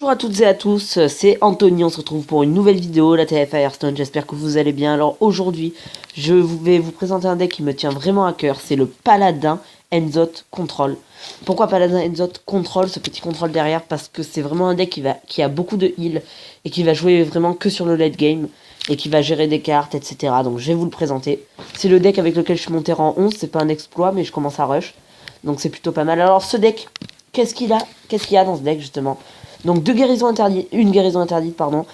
Bonjour à toutes et à tous, c'est Anthony, on se retrouve pour une nouvelle vidéo, la TF Hearthstone, j'espère que vous allez bien. Alors aujourd'hui, vais vous présenter un deck qui me tient vraiment à cœur, c'est le Paladin Enzot Control. Pourquoi Paladin Enzot Control, ce petit contrôle derrière? Parce que c'est vraiment un deck qui a beaucoup de heal et qui va jouer vraiment que sur le late game et qui va gérer des cartes, etc. Donc je vais vous le présenter. C'est le deck avec lequel je suis monté en 11, c'est pas un exploit mais je commence à rush, donc c'est plutôt pas mal. Alors ce deck, qu'est-ce qu'il y a dans ce deck justement? Donc une guérison interdite, pardon.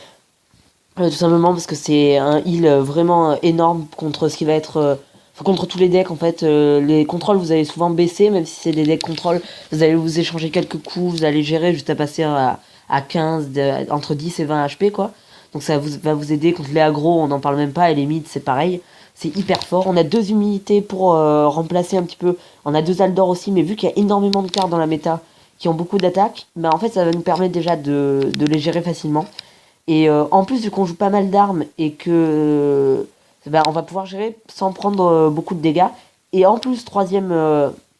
Tout simplement parce que c'est un heal vraiment énorme contre ce qui va être... contre tous les decks en fait. Les contrôles vous allez souvent baisser, même si c'est des decks contrôles. Vous allez vous échanger quelques coups, vous allez gérer jusqu'à passer à 15, entre 10 et 20 HP quoi. Donc ça va vous aider contre les aggros, on n'en parle même pas, et les mids c'est pareil. C'est hyper fort. On a deux humilités pour remplacer un petit peu. On a deux Aldor aussi, mais vu qu'il y a énormément de cartes dans la méta qui ont beaucoup d'attaques, bah en fait ça va nous permettre déjà de les gérer facilement. Et en plus vu qu'on joue pas mal d'armes et que bah, on va pouvoir gérer sans prendre beaucoup de dégâts. Et en plus troisième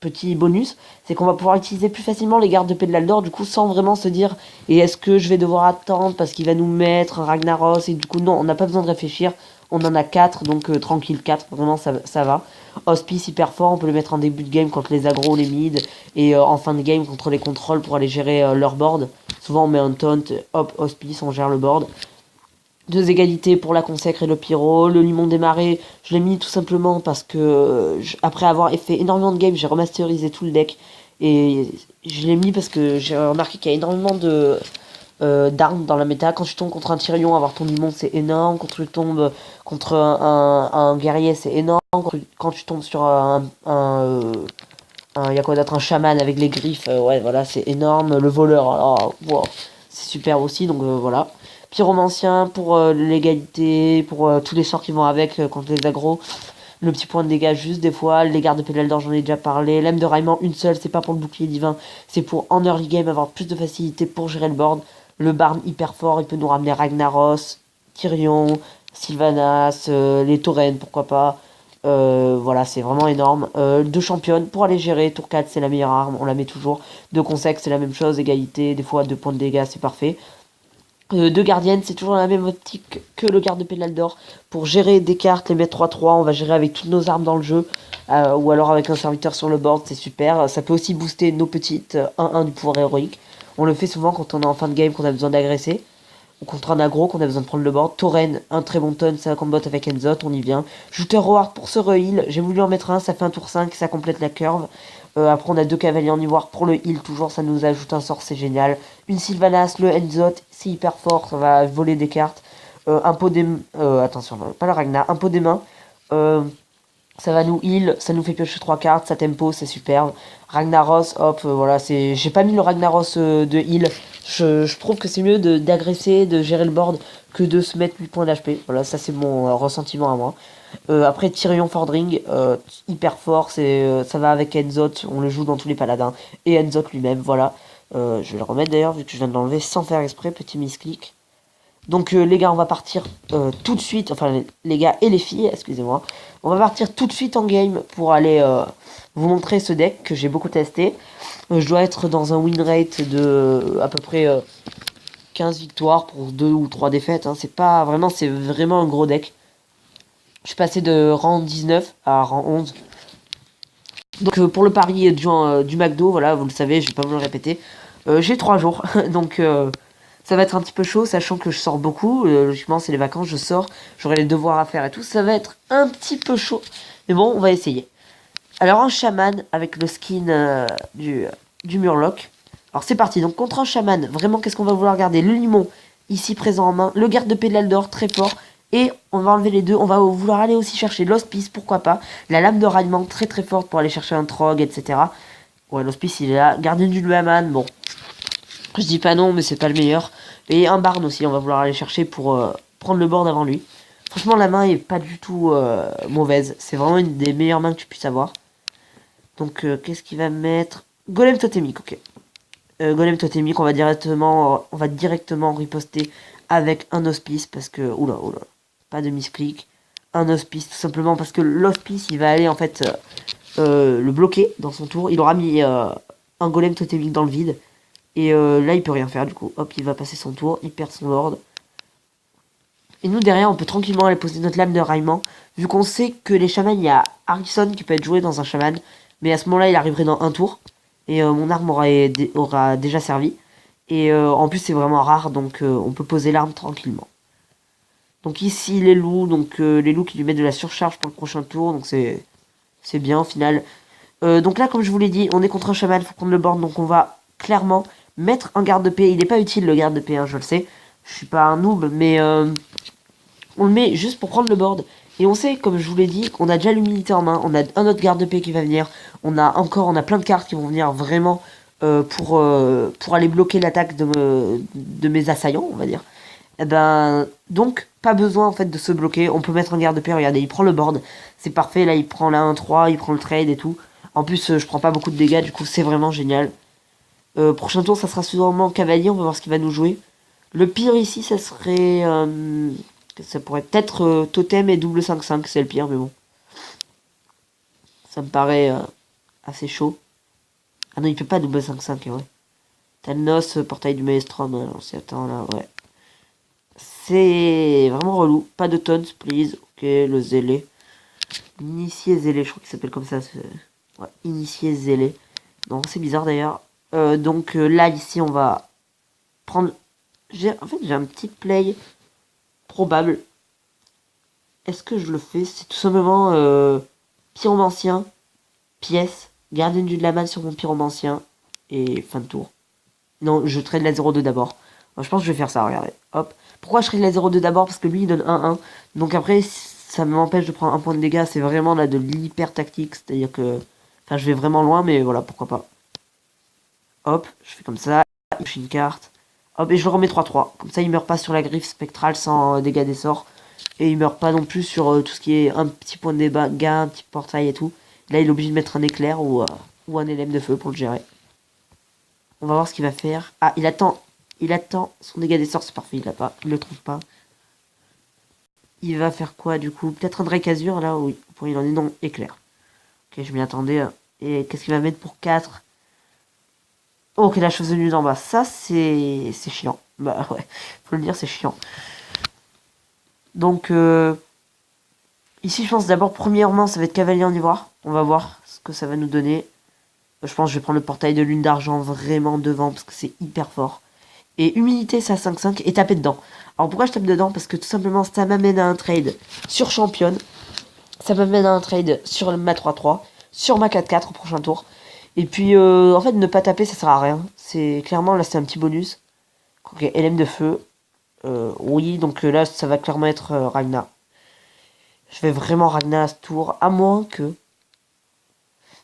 petit bonus, c'est qu'on va pouvoir utiliser plus facilement les gardes de paix de l'Aldor, du coup sans vraiment se dire et est-ce que je vais devoir attendre parce qu'il va nous mettre un Ragnaros, et du coup non, on n'a pas besoin de réfléchir. On en a 4, donc tranquille 4, vraiment ça va. Hospice hyper fort, on peut le mettre en début de game contre les aggros, les mid, et en fin de game contre les contrôles pour aller gérer leur board. Souvent on met un taunt, hop, Hospice, on gère le board. Deux égalités pour la consacre et le pyro. Le limon des marais, je l'ai mis tout simplement parce que après avoir fait énormément de games, j'ai remasterisé tout le deck. Et je l'ai mis parce que j'ai remarqué qu'il y a énormément d'armes dans la méta. Quand tu tombes contre un Tyrion, avoir ton limon c'est énorme. Quand tu tombes contre un guerrier c'est énorme. Quand tu tombes sur y a quoi d'autre, un chaman avec les griffes, ouais voilà c'est énorme. Le voleur, alors wow, c'est super aussi, donc voilà. Pyromancien pour l'égalité, pour tous les sorts qui vont avec contre les aggros. Le petit point de dégâts juste des fois. Les gardes de Pédaldor, j'en ai déjà parlé. L'âme de raillement, une seule, c'est pas pour le bouclier divin, c'est pour en early game avoir plus de facilité pour gérer le board. Le Barn hyper fort, il peut nous ramener Ragnaros, Tyrion, Sylvanas, les taurennes, pourquoi pas. Voilà, c'est vraiment énorme. Deux championnes pour aller gérer. Tour 4, c'est la meilleure arme, on la met toujours. Deux conseils, c'est la même chose. Égalité, des fois deux points de dégâts, c'est parfait. Deux gardiennes, c'est toujours la même optique que le garde de Pédaldor. Pour gérer des cartes, les mettre 3-3, on va gérer avec toutes nos armes dans le jeu. Ou alors avec un serviteur sur le board, c'est super. Ça peut aussi booster nos petites 1-1 du pouvoir héroïque. On le fait souvent quand on est en fin de game, qu'on a besoin d'agresser. Ou contre un aggro, qu'on a besoin de prendre le board. Tauren, un très bon ton, ça combat avec Enzot, on y vient. Jouter Roard pour ce re-heal, j'ai voulu en mettre un, ça fait un tour 5, ça complète la curve. Après on a deux cavaliers en ivoire pour le heal, toujours ça nous ajoute un sort, c'est génial. Une Sylvanas, le Enzot, c'est hyper fort, ça va voler des cartes. Un pot des... attention, pas le Ragnar, un pot des mains. Ça va nous heal, ça nous fait piocher 3 cartes, ça tempo, c'est superbe. Ragnaros, hop, voilà, c'est... J'ai pas mis le Ragnaros de heal. Je trouve que c'est mieux d'agresser, de gérer le board, que de se mettre 8 points d'HP. Voilà, ça c'est mon ressentiment à moi. Après, Tyrion Fordring, hyper fort, ça va avec Enzot, on le joue dans tous les paladins. Et Enzot lui-même, voilà. Je vais le remettre d'ailleurs, vu que je viens de l'enlever sans faire exprès, petit misclick. Donc les gars, on va partir tout de suite, enfin les gars et les filles, excusez-moi. On va partir tout de suite en game pour aller vous montrer ce deck que j'ai beaucoup testé. Je dois être dans un win rate de à peu près 15 victoires pour 2 ou 3 défaites. Hein. C'est vraiment un gros deck. Je suis passé de rang 19 à rang 11. Donc pour le pari du McDo, voilà, vous le savez, je vais pas vous le répéter. J'ai 3 jours, donc... ça va être un petit peu chaud, sachant que je sors beaucoup. Logiquement, c'est les vacances, je sors. J'aurai les devoirs à faire et tout. Ça va être un petit peu chaud. Mais bon, on va essayer. Alors, un chaman avec le skin du Murloc. Alors, c'est parti. Donc, contre un chaman, vraiment, qu'est-ce qu'on va vouloir garder? Le limon, ici présent en main. Le garde de Pédaldor, très fort. Et on va enlever les deux. On va vouloir aller aussi chercher l'hospice, pourquoi pas. La lame de ralliement, très très forte pour aller chercher un trog, etc. Ouais, l'hospice, il est là. Gardien du Luaman, bon. Je dis pas non, mais c'est pas le meilleur. Et un Barn aussi, on va vouloir aller chercher pour prendre le board avant lui. Franchement, la main est pas du tout mauvaise. C'est vraiment une des meilleures mains que tu puisses avoir. Donc, qu'est-ce qu'il va mettre? Golem totémique, ok. Golem totémique, on va directement riposter avec un hospice parce que... Oula, pas de misclick. Un hospice, tout simplement parce que l'hospice, il va aller en fait le bloquer dans son tour. Il aura mis un golem totémique dans le vide. Et là, il peut rien faire du coup. Hop, il va passer son tour, il perd son lord. Et nous, derrière, on peut tranquillement aller poser notre lame de raillement. Vu qu'on sait que les chamans, il y a Harrison qui peut être joué dans un chaman. Mais à ce moment-là, il arriverait dans un tour. Et mon arme aura déjà servi. Et en plus, c'est vraiment rare, donc on peut poser l'arme tranquillement. Donc ici, les loups, les loups qui lui mettent de la surcharge pour le prochain tour. Donc c'est bien au final. Donc là, comme je vous l'ai dit, on est contre un chaman, il faut prendre le board. Donc on va clairement mettre un garde de paix. Il n'est pas utile le garde de paix, hein, je le sais. Je suis pas un noob, mais on le met juste pour prendre le board. Et on sait, comme je vous l'ai dit, qu'on a déjà l'humilité en main. On a un autre garde de paix qui va venir. On a plein de cartes qui vont venir vraiment pour aller bloquer l'attaque de mes assaillants, on va dire. Et ben, donc, pas besoin en fait de se bloquer. On peut mettre un garde de paix. Regardez, il prend le board. C'est parfait. Là, il prend la 1-3, il prend le trade et tout. En plus, je prends pas beaucoup de dégâts. Du coup, c'est vraiment génial. Prochain tour, ça sera sûrement cavalier. On va voir ce qu'il va nous jouer. Le pire ici, ça serait... ça pourrait peut-être totem et double 5-5, c'est le pire, mais bon. Ça me paraît assez chaud. Ah non, il peut pas double 5-5, ouais. Thanos, portail du Maelstrom, on s'y attend là, ouais. C'est vraiment relou. Pas de tons, please. Ok, le zélé. Initié zélé, je crois qu'il s'appelle comme ça. Ouais, initié zélé. Non, c'est bizarre d'ailleurs. Donc là, ici, on va prendre... En fait, j'ai un petit play probable. Est-ce que je le fais? C'est tout simplement pyromancien, pièce, gardien du Laman sur mon pyromancien et fin de tour. Non, je trade la 0-2 d'abord. Je pense que je vais faire ça, regardez. Hop. Pourquoi je trade la 0-2 d'abord? Parce que lui, il donne 1-1. Donc après, ça m'empêche de prendre un point de dégâts. C'est vraiment là de l'hyper tactique. C'est-à-dire que... Enfin, je vais vraiment loin, mais voilà, pourquoi pas. Hop, je fais comme ça. Je fais une carte. Hop, et je le remets 3-3. Comme ça, il meurt pas sur la griffe spectrale sans dégâts des sorts. Et il meurt pas non plus sur tout ce qui est un petit point de dégâts, un petit portail et tout. Là, il est obligé de mettre un éclair ou un LM de feu pour le gérer. On va voir ce qu'il va faire. Ah, il attend. Il attend son dégât des sorts, c'est parfait, il le trouve pas. Il va faire quoi du coup? Peut-être un Drake Azur là, oui. Bon, il en est non, éclair. Ok, je m'y attendais. Et qu'est-ce qu'il va mettre pour 4? Oh, ok, la chose venue d'en bas. Ça, c'est chiant. Bah ouais, faut le dire, c'est chiant. Donc, ici, je pense d'abord, premièrement, ça va être cavalier en ivoire. On va voir ce que ça va nous donner. Je pense que je vais prendre le portail de lune d'argent vraiment devant parce que c'est hyper fort. Et humilité, ça 5-5 et taper dedans. Alors pourquoi je tape dedans? Parce que tout simplement, ça m'amène à un trade sur championne. Ça m'amène à un trade sur ma 3-3, sur ma 4-4 au prochain tour. Et puis, en fait, ne pas taper, ça sert à rien. C'est clairement, là, c'est un petit bonus. Ok, LM de feu. Oui, donc là, ça va clairement être Ragnar. Je vais vraiment Ragnar à ce tour, à moins que...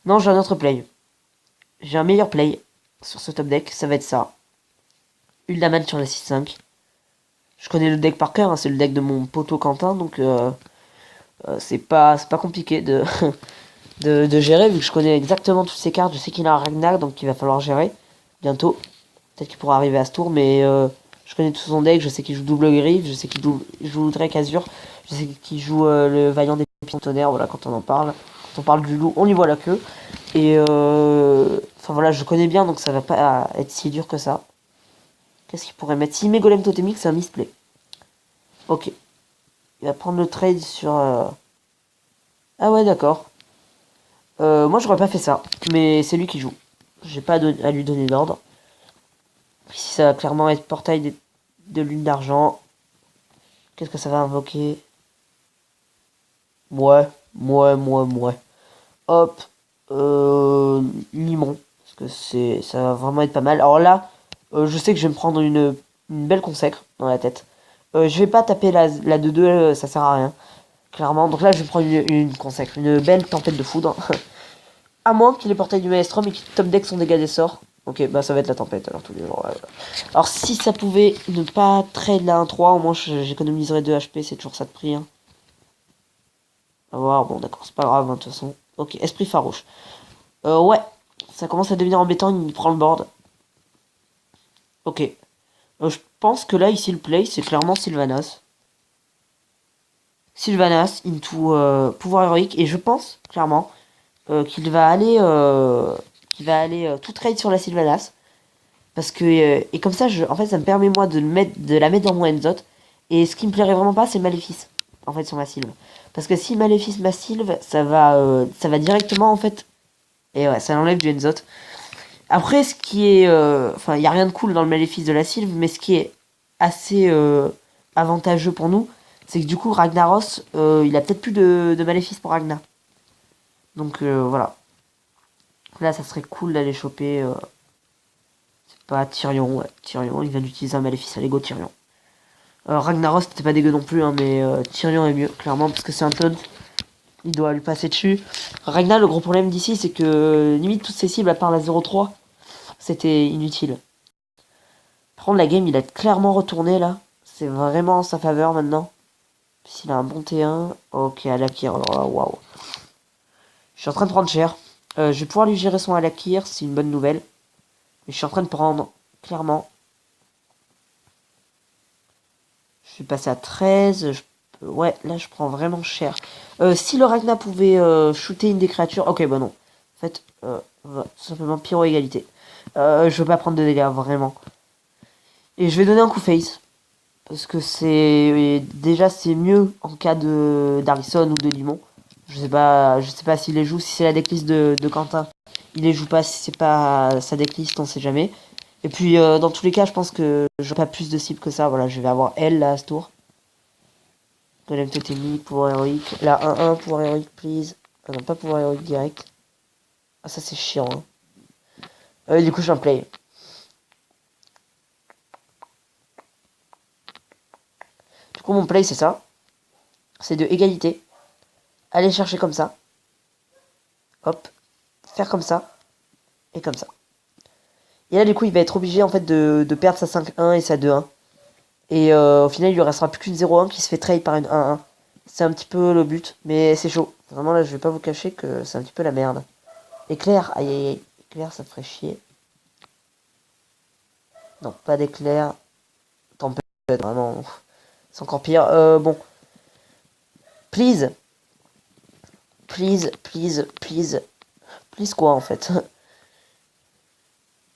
Non, j'ai un autre play. J'ai un meilleur play sur ce top deck, ça va être ça. Uldaman sur la 6-5. Je connais le deck par cœur, hein, c'est le deck de mon poteau Quentin, donc c'est pas compliqué de, de gérer, vu que je connais exactement toutes ces cartes. Je sais qu'il a un Ragnar, donc il va falloir gérer bientôt. Peut-être qu'il pourra arriver à ce tour, mais je connais tout son deck. Je sais qu'il joue double griffe, je sais qu'il joue Drake Azur, je sais qu'il joue le Vaillant des Tonnerres, voilà, quand on en parle. Quand on parle du loup, on y voit la queue. Et enfin voilà, je connais bien, donc ça va pas être si dur que ça. Qu'est-ce qu'il pourrait mettre? S'il met Golem Totémique, c'est un misplay. Ok. Il va prendre le trade sur... Ah ouais, d'accord. Moi, j'aurais pas fait ça. Mais c'est lui qui joue. J'ai pas à lui donner d'ordre. Ici, ça va clairement être portail de lune d'argent. Qu'est-ce que ça va invoquer? Ouais. Hop. Limon. Parce que ça va vraiment être pas mal. Alors là, je sais que je vais me prendre une belle consacre dans la tête. Je vais pas taper la 2-2, ça sert à rien. Clairement. Donc là, je vais prendre une consacre. Une belle tempête de foudre. À moins qu'il ait portail du maelstrom et qu'il top deck son dégât des sorts. Ok, bah ça va être la tempête alors tous les jours. Ouais. Alors si ça pouvait ne pas trade la 1-3, au moins j'économiserais 2 HP, c'est toujours ça de prix. Hein. On va voir, bon d'accord, c'est pas grave hein, de toute façon. Ok, esprit farouche. Ouais, ça commence à devenir embêtant, il prend le board. Ok. Je pense que là, ici, le play, c'est clairement Sylvanas. Sylvanas into pouvoir héroïque. Et je pense, clairement, qu'il va aller tout trade sur la Sylvanas. Parce que, et comme ça, en fait, ça me permet moi de la mettre dans mon Enzot. Et ce qui me plairait vraiment pas, c'est Maléfice, en fait, sur ma sylve. Parce que si Maléfice ma sylve, ça va directement, en fait, et ouais, ça l'enlève du Enzot. Après, ce qui est, enfin, il y a rien de cool dans le Maléfice de la sylve, mais ce qui est assez avantageux pour nous, c'est que du coup, Ragnaros, il a peut-être plus de Maléfice pour Ragnar. Donc voilà. Là, ça serait cool d'aller choper, c'est pas Tyrion, ouais, Tyrion, il vient d'utiliser un Maléfice, allez go Tyrion. Ragnaros, c'était pas dégueu non plus, hein, mais Tyrion est mieux, clairement, parce que c'est un taunt. Il doit lui passer dessus. Ragnar, le gros problème d'ici, c'est que limite toutes ses cibles, à part la 0-3, c'était inutile. Par contre, la game, il a clairement retourné là. C'est vraiment en sa faveur maintenant. S'il a un bon T1. Ok, Alakir, alors là, waouh. Je suis en train de prendre cher. Je vais pouvoir lui gérer son Alakir, c'est une bonne nouvelle. Mais je suis en train de prendre, clairement. Je suis passé à 13. Ouais, là, je prends vraiment cher. Si le Ragnar pouvait shooter une des créatures. Ok, bah non. En fait, tout simplement pyro égalité. Je veux pas prendre de dégâts, vraiment. Et je vais donner un coup face. Parce que c'est déjà c'est mieux en cas de d'Harrison ou de Limon. Je sais pas s'il les joue, si c'est la decklist de Quentin. Il les joue pas, si c'est pas sa decklist, on sait jamais. Et puis dans tous les cas, je pense que j'aurai pas plus de cibles que ça. Voilà, je vais avoir elle là à ce tour. Golem totémique, pouvoir héroïque. La 1-1, pouvoir héroïque, please. Ah non, pas pouvoir héroïque direct. Ah ça c'est chiant. Hein. Du coup je vais en play. Du coup mon play c'est ça. C'est de égalité. Aller chercher comme ça. Hop. Faire comme ça. Et comme ça. Et là, du coup, il va être obligé en fait de perdre sa 5-1 et sa 2-1. Et au final, il lui restera plus qu'une 0-1 qui se fait trade par une 1-1. C'est un petit peu le but, mais c'est chaud. Vraiment, là, je vais pas vous cacher que c'est un petit peu la merde. Éclair, aïe aïe aïe. Éclair, ça me ferait chier. Non, pas d'éclair. Tempête, vraiment. C'est encore pire. Bon. Please. Please, please, please. Please quoi, en fait.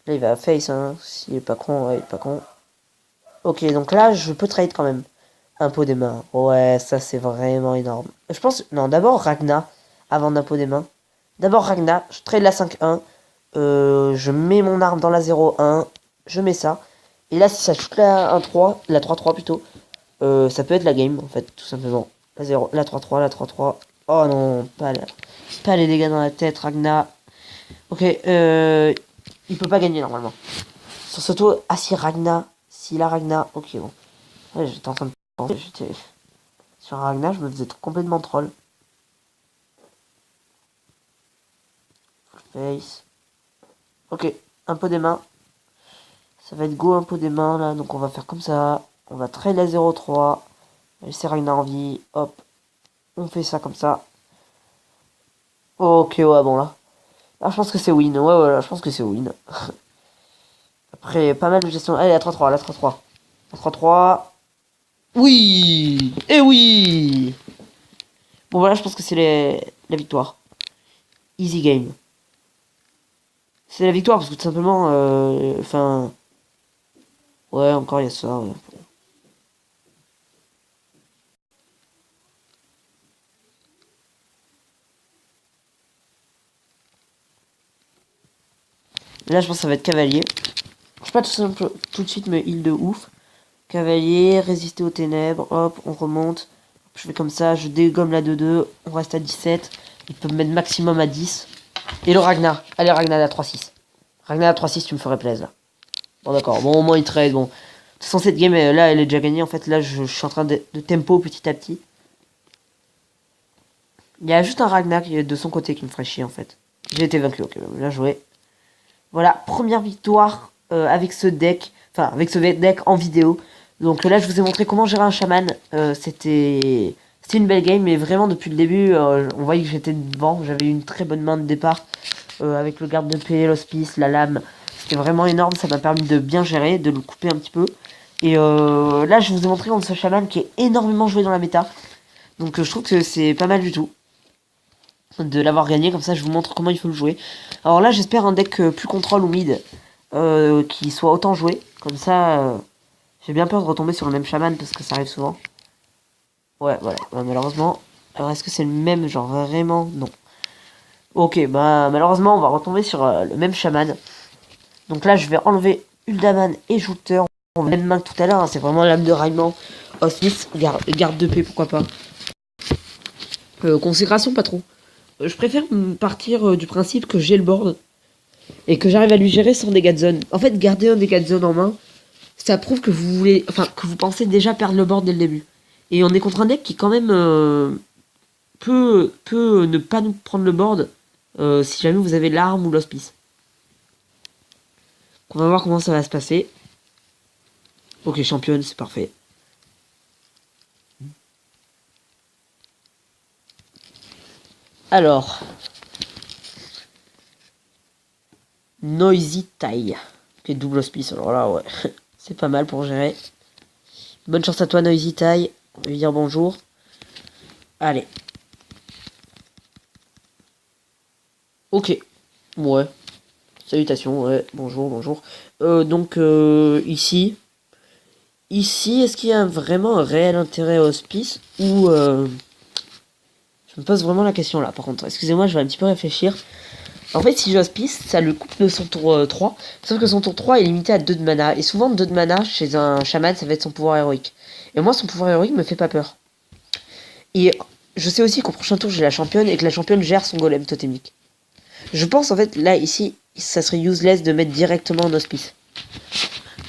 Là, il va à face, hein. S'il est pas con, ouais, il est pas con. Ok, donc là, je peux trade quand même. Impôt des mains. Ouais, ça, c'est vraiment énorme. Je pense... Non, d'abord Ragnar, avant d'impôt des mains. D'abord Ragnar, je trade la 5-1. Je mets mon arme dans la 0-1. Je mets ça. Et là, si ça shoot la 1-3, la 3-3 plutôt, ça peut être la game, en fait, tout simplement. La 0, la 3-3, la 3-3. Oh non, pas les dégâts dans la tête, Ragnar. Ok, il peut pas gagner, normalement. Sur ce tour, ah si Ragnar... Si la Ragnar, ok bon. Ouais, j'étais en train de penser, sur Ragnar, je me faisais complètement troll. Face. Ok, un peu des mains. Ça va être go un peu des mains là, donc on va faire comme ça. On va trade la 0-3. Laisser Ragnar en vie. Hop. On fait ça comme ça. Ok, ouais, bon là. Là, je pense que c'est win. Ouais, voilà, je pense que c'est win. Après, pas mal de gestion. Allez, la 3-3, la 3-3. La 3-3. Oui! Et oui! Bon, voilà, je pense que c'est la victoire. Easy game. C'est la victoire parce que tout simplement, enfin, ouais, encore il y a ça. Ouais. Là, je pense que ça va être cavalier. Je sais pas tout de suite me heal de ouf. Cavalier, résister aux ténèbres. Hop, on remonte. Je fais comme ça, je dégomme la 2-2. On reste à 17. Il peut me mettre maximum à 10. Et le Ragnar. Allez, Ragnar à 3-6. Ragnar à 3-6, tu me ferais plaisir. Bon, d'accord. Bon, au moins il trade. Bon. De toute façon, cette game, là, elle est déjà gagnée. En fait, là, je suis en train de tempo petit à petit. Il y a juste un Ragnar qui est de son côté qui me ferait chier, en fait. J'ai été vaincu. Ok, bien joué. Voilà, première victoire avec ce deck. Enfin, avec ce deck en vidéo. Donc là, je vous ai montré comment gérer un chaman. C'était une belle game, mais vraiment, depuis le début, on voyait que j'étais devant. J'avais eu une très bonne main de départ. Avec le garde de paix, l'hospice, la lame. C'était vraiment énorme. Ça m'a permis de bien gérer, de le couper un petit peu. Et là, je vous ai montré contre ce chaman qui est énormément joué dans la méta. Donc je trouve que c'est pas mal du tout de l'avoir gagné. Comme ça, je vous montre comment il faut le jouer. Alors là, j'espère un deck plus contrôle ou mid qui soit autant joué. Comme ça, j'ai bien peur de retomber sur le même chaman parce que ça arrive souvent. Ouais, voilà. Ouais, malheureusement. Alors, est-ce que c'est le même genre vraiment? Non. Ok, bah malheureusement, on va retomber sur le même chaman. Donc là, je vais enlever Uldaman et Jouter. On va même main que tout à l'heure. Hein, c'est vraiment l'âme de raillement. Osnis, garde de paix, pourquoi pas. Consécration, pas trop. Je préfère partir du principe que j'ai le board et que j'arrive à lui gérer sans dégâts de zone. En fait, garder un dégât de zone en main, ça prouve que vous voulez, enfin, que vous pensez déjà perdre le board dès le début. Et on est contre un deck qui quand même peut ne pas nous prendre le board si jamais vous avez l'arme ou l'hospice. On va voir comment ça va se passer. Ok, championne, c'est parfait. Alors, Noisy Taille, qui est double hospice. Alors là, ouais, c'est pas mal pour gérer. Bonne chance à toi, Noisy Taille. On va lui dire bonjour. Allez. Ok. Ouais. Salutations, ouais. Bonjour, bonjour. Donc, ici. Ici, est-ce qu'il y a vraiment un réel intérêt au hospice ou je me pose vraiment la question là, par contre. Excusez-moi, je vais un petit peu réfléchir. En fait, si j'hospice, ça le coupe de son tour 3. Sauf que son tour 3 est limité à 2 de mana. Et souvent, 2 de mana, chez un chaman, ça va être son pouvoir héroïque. Et moi, son pouvoir héroïque me fait pas peur. Et je sais aussi qu'au prochain tour, j'ai la championne et que la championne gère son golem totémique. Je pense, en fait, là, ici, ça serait useless de mettre directement en hospice.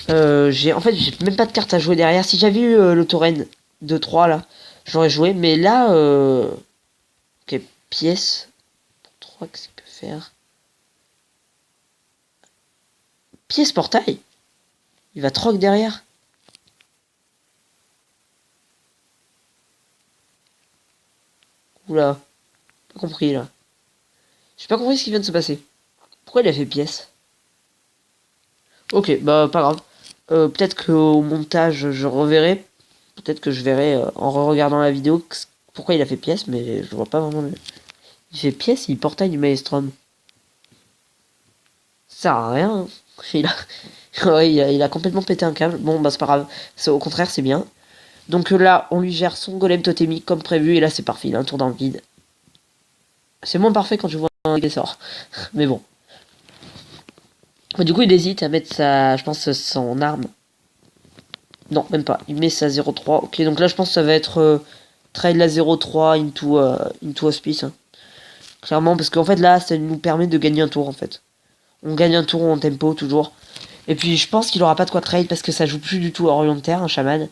En fait, j'ai même pas de carte à jouer derrière. Si j'avais eu le tauren de 3 là, j'aurais joué. Mais là, ok, pièce. 3, qu'est-ce qu'il peut faire? Pièce portail. Il va troc derrière. Oula, pas compris là. J'ai pas compris ce qui vient de se passer. Pourquoi il a fait pièce? Ok, bah pas grave. Peut-être qu'au montage je reverrai. Peut-être que je verrai en re-regardant la vidéo pourquoi il a fait pièce, mais je vois pas vraiment. Il fait pièce, il portail du Maelstrom. Ça sert à rien. Hein. Il a... ouais, il a complètement pété un câble. Bon, bah c'est pas grave. Au contraire, c'est bien. Donc là, on lui gère son golem totémique comme prévu. Et là, c'est parfait. Il a un tour dans le vide. C'est moins parfait quand tu vois un des sorts. Mais bon. Du coup, il hésite à mettre sa, je pense, son arme. Non, même pas. Il met sa 0-3. Ok, donc là, je pense que ça va être trade la 0-3 into hospice. Hein. Clairement, parce qu'en fait, là, ça nous permet de gagner un tour, en fait. On gagne un tour en tempo, toujours. Et puis, je pense qu'il aura pas de quoi trade, parce que ça joue plus du tout à Orion de Terre, un chaman.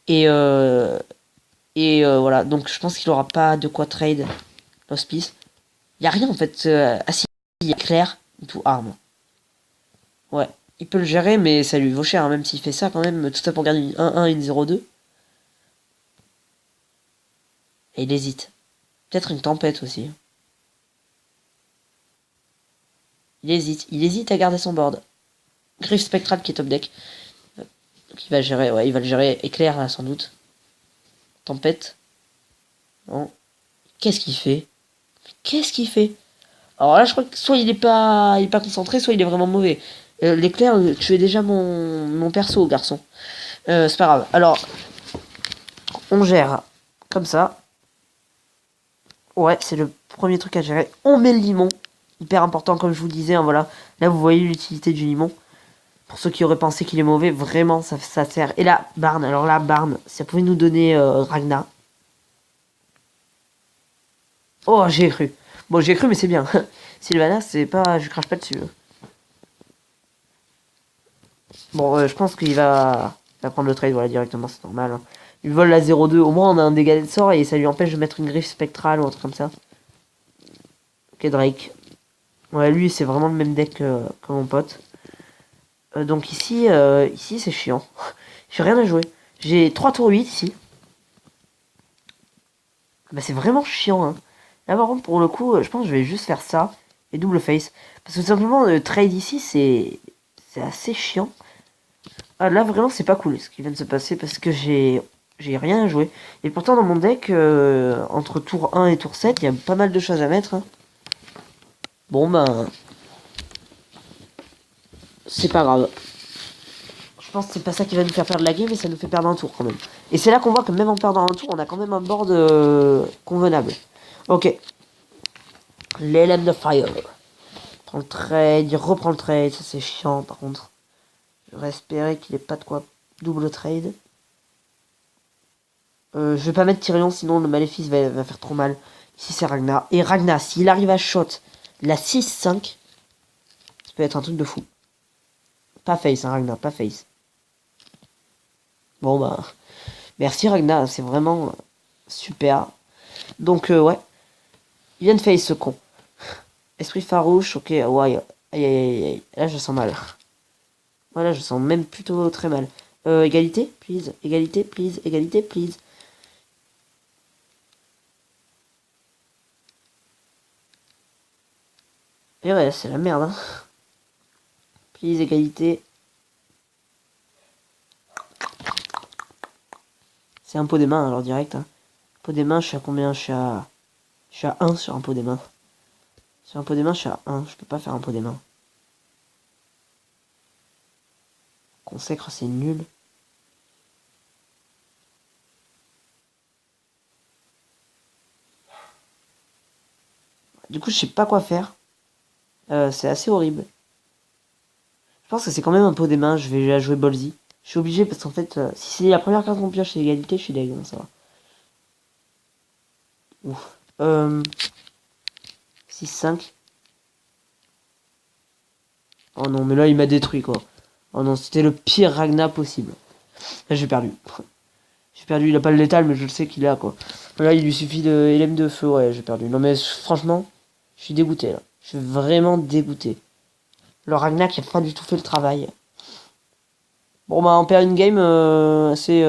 Et voilà, donc je pense qu'il aura pas de quoi trade l'hospice. Il y a rien, en fait. Ah si, il y a clair, tout arme. Ouais. Il peut le gérer, mais ça lui vaut cher, hein, même s'il fait ça quand même. Tout ça pour gagner une 1-1 et une 0-2. Et il hésite. Peut-être une tempête aussi. Il hésite. Il hésite à garder son board. Griffe spectrale qui est top deck. Donc il va gérer, ouais, il va le gérer éclair là sans doute. Tempête. Non. Qu'est-ce qu'il fait? Qu'est-ce qu'il fait? Alors là je crois que soit il est pas concentré, soit il est vraiment mauvais. L'éclair, tu es déjà mon perso, garçon. C'est pas grave. Alors, on gère comme ça. Ouais, c'est le premier truc à gérer. On met le limon. Hyper important, comme je vous disais. Hein, voilà. Là, vous voyez l'utilité du limon. Pour ceux qui auraient pensé qu'il est mauvais, vraiment, ça sert. Et là, Barn. Alors là, Barn, ça pouvait nous donner Ragnar. Oh, j'ai cru. Bon, j'ai cru, mais c'est bien. Sylvanas, c'est pas... Je crache pas dessus. Bon, je pense il va prendre le trade, voilà, directement, c'est normal. Hein. Il vole la 0-2. Au moins, on a un dégât de sort et ça lui empêche de mettre une griffe spectrale ou un truc comme ça. Ok, Drake. Ouais, lui, c'est vraiment le même deck que mon pote. Donc ici c'est chiant. J'ai rien à jouer. J'ai 3 tours 8 ici. Bah c'est vraiment chiant. Hein. Là par contre pour le coup, je pense que je vais juste faire ça. Et double face. Parce que simplement le trade ici c'est assez chiant. Ah, là vraiment c'est pas cool ce qui vient de se passer parce que j'ai rien à jouer. Et pourtant dans mon deck, entre tour 1 et tour 7, il y a pas mal de choses à mettre. Hein. Bon ben... c'est pas grave. Je pense que c'est pas ça qui va nous faire perdre la game, mais ça nous fait perdre un tour quand même. Et c'est là qu'on voit que même en perdant un tour, on a quand même un board convenable. Ok. L'LM de Fire. Prend le trade, il reprend le trade, ça c'est chiant par contre. J'aurais espéré qu'il ait pas de quoi double trade. Je vais pas mettre Tyrion, sinon le maléfice va faire trop mal. Ici c'est Ragnar. Et Ragnar, s'il arrive à shot la 6-5, ça peut être un truc de fou. Pas face, hein, Ragnar, pas face. Bon bah, merci Ragnar, c'est vraiment super. Donc ouais, il vient de face ce con. Esprit farouche, ok, ouais, aïe aïe aïe aïe, là je sens mal. Voilà, je sens même plutôt très mal. Égalité, please, égalité, please, égalité, please. Et ouais, c'est la merde, hein. Please, égalité. C'est un pot des mains, alors direct, hein. Pot des mains, je suis à combien? Je suis à 1 sur un pot des mains. Sur un pot des mains, je suis à 1. Je peux pas faire un pot des mains. Consacre, c'est nul. Du coup, je sais pas quoi faire. C'est assez horrible. Je pense que c'est quand même un pot des mains. Je vais la jouer Ballsy. Je suis obligé parce qu'en fait, si c'est la première carte qu'on pioche, c'est l'égalité, je suis dégueu, ça va. Ouf. 6-5. Oh non, mais là, il m'a détruit, quoi. Oh non, c'était le pire Ragnar possible. Là, j'ai perdu. J'ai perdu, il a pas le létal, mais je le sais qu'il a, quoi. Là, il lui suffit de LM de feu, ouais, j'ai perdu. Non, mais franchement, je suis dégoûté, là. Je suis vraiment dégoûté. Le Ragnar qui a pas du tout fait le travail. Bon, bah, on perd une game, je sais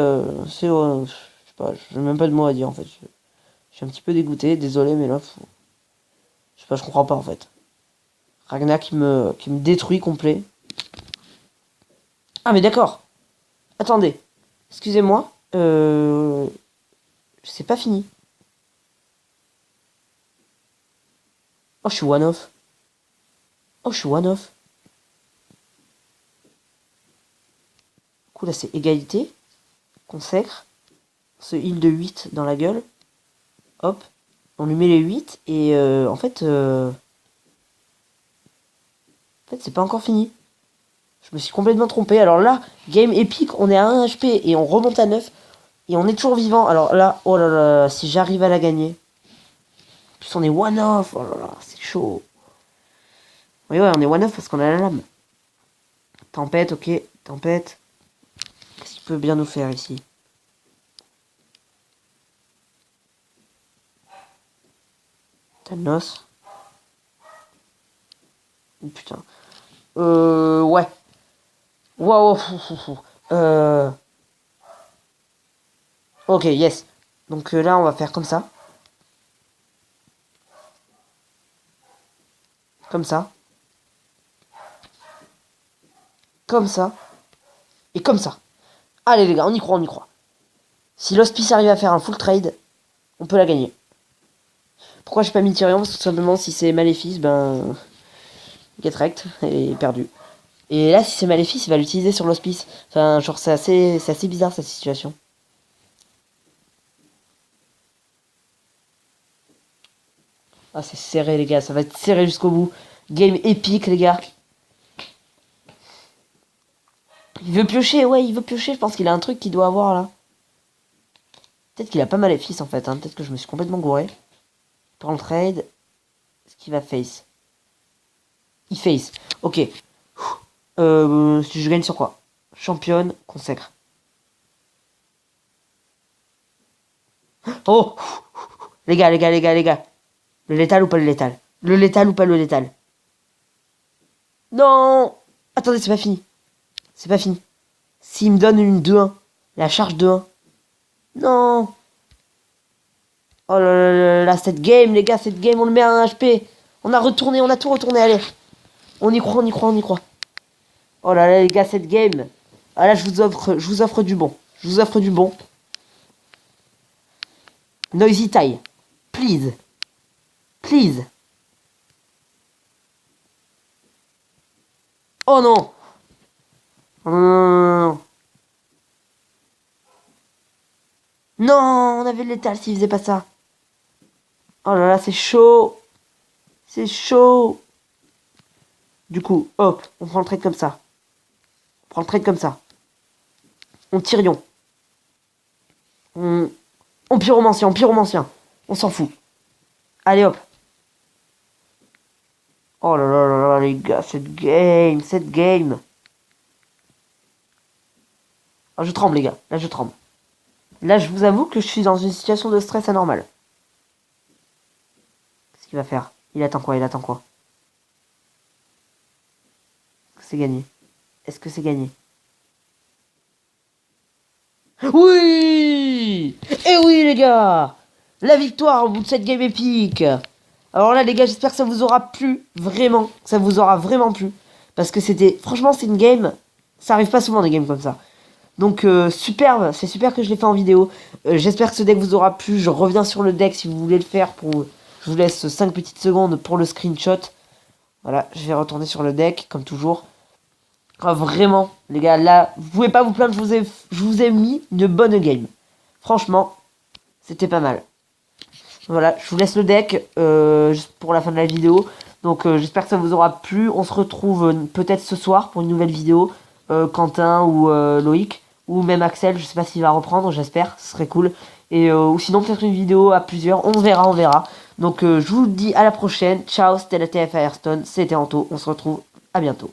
pas, j'ai même pas de mots à dire, en fait. Je suis un petit peu dégoûté, désolé, mais là, je sais pas, je comprends pas, en fait. Ragnar qui me détruit complet. Ah, mais d'accord. Attendez. Excusez-moi. C'est pas fini. Oh, je suis one-off. Oh, je suis one-off. Du coup, là, c'est égalité. Consacre. Ce heal de 8 dans la gueule. Hop. On lui met les 8. Et en fait, c'est pas encore fini. Je me suis complètement trompé. Alors là, game épique. On est à 1 HP et on remonte à 9. Et on est toujours vivant. Alors là, oh là là, si j'arrive à la gagner. En plus, on est one-off. Oh là là, c'est chaud. Oui, ouais, on est one-off parce qu'on a la lame. Tempête, ok. Tempête. Qu'est-ce qu'il peut bien nous faire ici? Thanos. Oh, putain. Ouais. Waouh. Ok, yes. Donc là, on va faire comme ça. Comme ça. Comme ça. Et comme ça. Allez les gars, on y croit, on y croit. Si l'hospice arrive à faire un full trade, on peut la gagner. Pourquoi j'ai pas mis Tyrion? Parce que tout simplement, si c'est Maléfice, ben... Get wrecked et perdu. Et là, si c'est Maléfice, il va l'utiliser sur l'hospice. Enfin, genre, c'est assez bizarre cette situation. Ah, c'est serré, les gars. Ça va être serré jusqu'au bout. Game épique, les gars. Il veut piocher, ouais, il veut piocher. Je pense qu'il a un truc qu'il doit avoir, là. Peut-être qu'il a pas Maléfice, en fait. Hein. Peut-être que je me suis complètement gouré. Prends le trade. Est-ce qu'il va face? Il face. Ok. Si je gagne sur quoi? Championne, consacre. Oh! Les gars, les gars, les gars, les gars. Le létal ou pas le létal? Le létal ou pas le létal? Non! Attendez, c'est pas fini. C'est pas fini. S'il me donne une 2-1, la charge 2-1. Non! Oh là là là là, cette game, les gars, cette game, on le met à 1 HP. On a retourné, on a tout retourné, allez. On y croit, on y croit, on y croit. Oh là là, les gars, cette game. Ah là, je vous offre du bon. Je vous offre du bon. Noisy tie. Please. Please. Oh non! Non, non, non, non. Non, on avait le létal s'il faisait pas ça. Oh là là, c'est chaud. C'est chaud. Du coup, hop, on prend le trade comme ça. On prend le trade comme ça. On Tyrion. On, on pyromancien, on pyromancien. On s'en fout. Allez hop. Oh là là là là, les gars, cette game, cette game. Oh, je tremble, les gars. Là, je tremble. Là, je vous avoue que je suis dans une situation de stress anormale. Qu'est-ce qu'il va faire? Il attend quoi? Il attend quoi? Est-ce que c'est gagné? Est-ce que c'est gagné? Oui! Eh oui, les gars! La victoire au bout de cette game épique! Alors là, les gars, j'espère que ça vous aura plu. Vraiment. Que ça vous aura vraiment plu. Parce que c'était... Franchement, c'est une game... Ça arrive pas souvent des games comme ça. Donc, superbe. C'est super que je l'ai fait en vidéo. J'espère que ce deck vous aura plu. Je reviens sur le deck si vous voulez le faire. Je vous laisse 5 petites secondes pour le screenshot. Voilà, je vais retourner sur le deck, comme toujours. Ah, vraiment, les gars, là, vous pouvez pas vous plaindre, je vous ai mis une bonne game. Franchement, c'était pas mal. Voilà, je vous laisse le deck juste pour la fin de la vidéo. Donc j'espère que ça vous aura plu. On se retrouve peut-être ce soir pour une nouvelle vidéo. Quentin ou Loïc. Ou même Axel, je sais pas s'il va reprendre, j'espère, ce serait cool. Et ou sinon peut-être une vidéo à plusieurs, on verra, on verra. Donc je vous dis à la prochaine. Ciao, c'était la TF Airstone, c'était Anto, on se retrouve à bientôt.